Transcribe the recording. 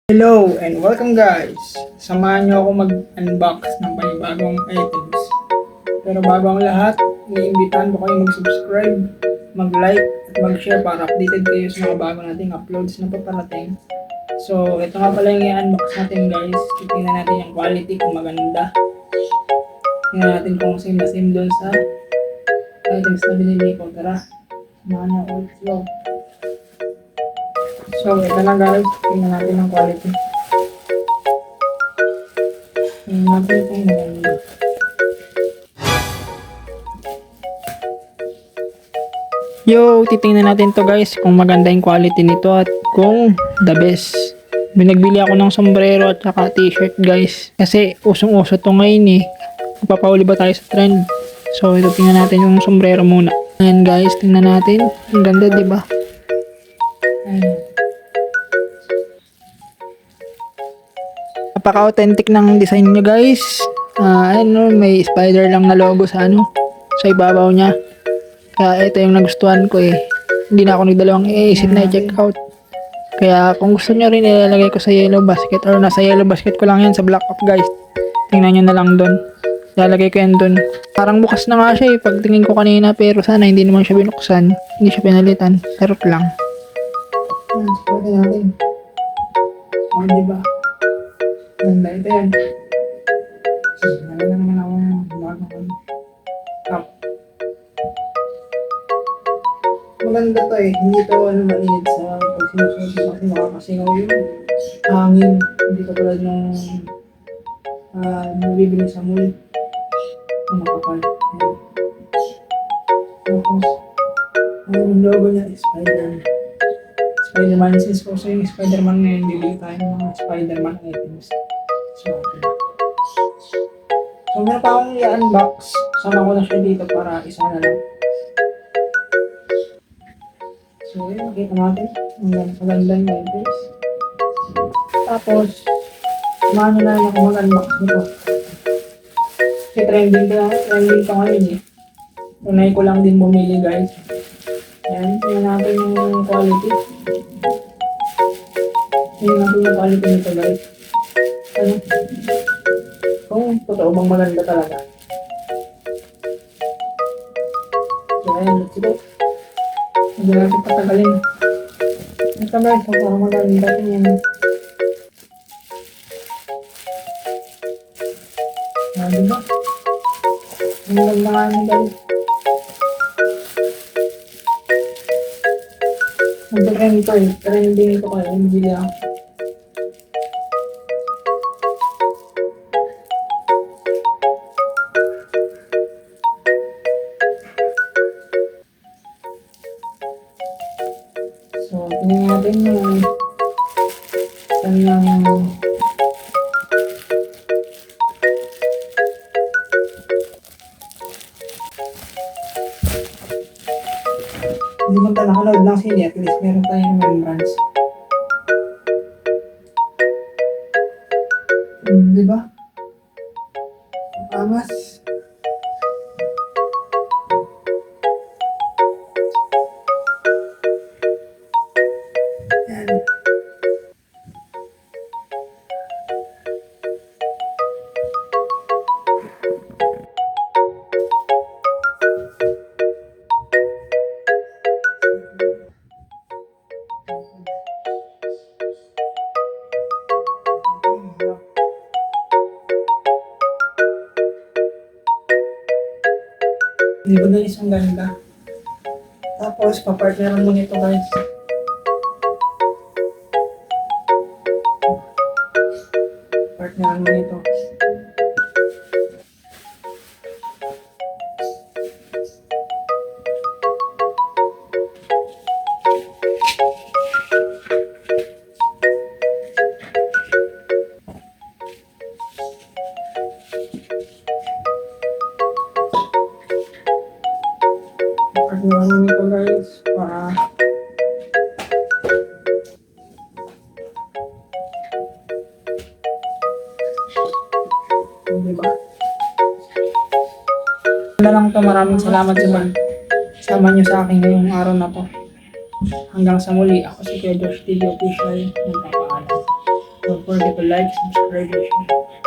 Hello and welcome guys! Samahan niyo ako mag-unbox ng panibagong items. Pero bago ang lahat, iniimbitahan ko kayo mag-subscribe, mag-like at mag-share para updated kayo sa mga bago nating uploads na paparating. So ito nga pala yung i-unbox natin guys. Titingnan natin yung quality kung maganda. Tingnan natin kung same na same doon sa items na binili ko. Tara, samahan niyo ako. Let's go! So, ito na guys. Tingnan natin ang quality. Tingnan natin kung maganda. Yo, titingnan natin to guys kung maganda yung quality nito at kung the best. Binagbili ako ng sombrero at saka t-shirt guys. Kasi usong-uso to ngayon eh. Mapapauli ba tayo sa trend? So, ito tingnan natin yung sombrero muna. Ayan guys, tingnan natin. Ang ganda diba? Ayan. Napaka-authentic ng design niya guys. May spider lang na logo sa sa ibabaw niya. Kaya ito yung nagustuhan ko eh. Hindi na ako nagdalawang iisip na i-check out. Kaya kung gusto niyo rin ilalagay ko sa yellow basket or nasa yellow basket ko lang yan sa black up guys. Tingnan niyo na lang doon. Ilalagay ko yan doon. Parang bukas na nga siya eh pagtingin ko kanina pero sana hindi naman siya binuksan. Hindi siya pinalitan. Charot lang. Pwede natin. O diba? Ganda ito yan. Nalala naman ako ng bagong top. Maganda to eh. Hindi to mainit sa pag sinusunod mo kasi makakasingaw yung hangin. Hindi ka tulad nung nabibili sa mall. Ang makapal. Tapos, yung logo niya is Spider-Man. Since also yung Spider-Man ngayon, bibili tayo ng mga Spider-Man items. So meron pa akong i-unbox. Sama ko na siya dito para isa na lang. So yun, makita natin. Ang maganda yung items. Tapos, samahan nyo na lang ako mag-unbox nito. Kasi trending ka ngayon eh. Unay ko lang din bumili guys. Ayan, tingnan natin yung quality. Tingnan natin yung quality nito guys. Kung totoo bang maganda talaga. So ayan, let's go. Hindi natin patagalin. Ito guys, parang maganda tingnan. Diba? Ang ganda nga niya guys. Nag-trend ito eh. Trending ito kaya. Bibili ako. So, tingnan natin yung kanyang hindi mo tayo nakaload lang sila, at least meron tayong membranes. Diba? Angas. Yan. Di ba guys, ang ganda? Tapos, papartneran mo nito guys. Partneran mo nito. Partneran mo nito guys. Para diba? Wala lang to, maraming salamat sa sama nyo sa akin ngayong araw na to. Hanggang sa muli, ako si Kuya Josh TV Official. Nagpapaalam. Don't forget to like, subscribe, and share.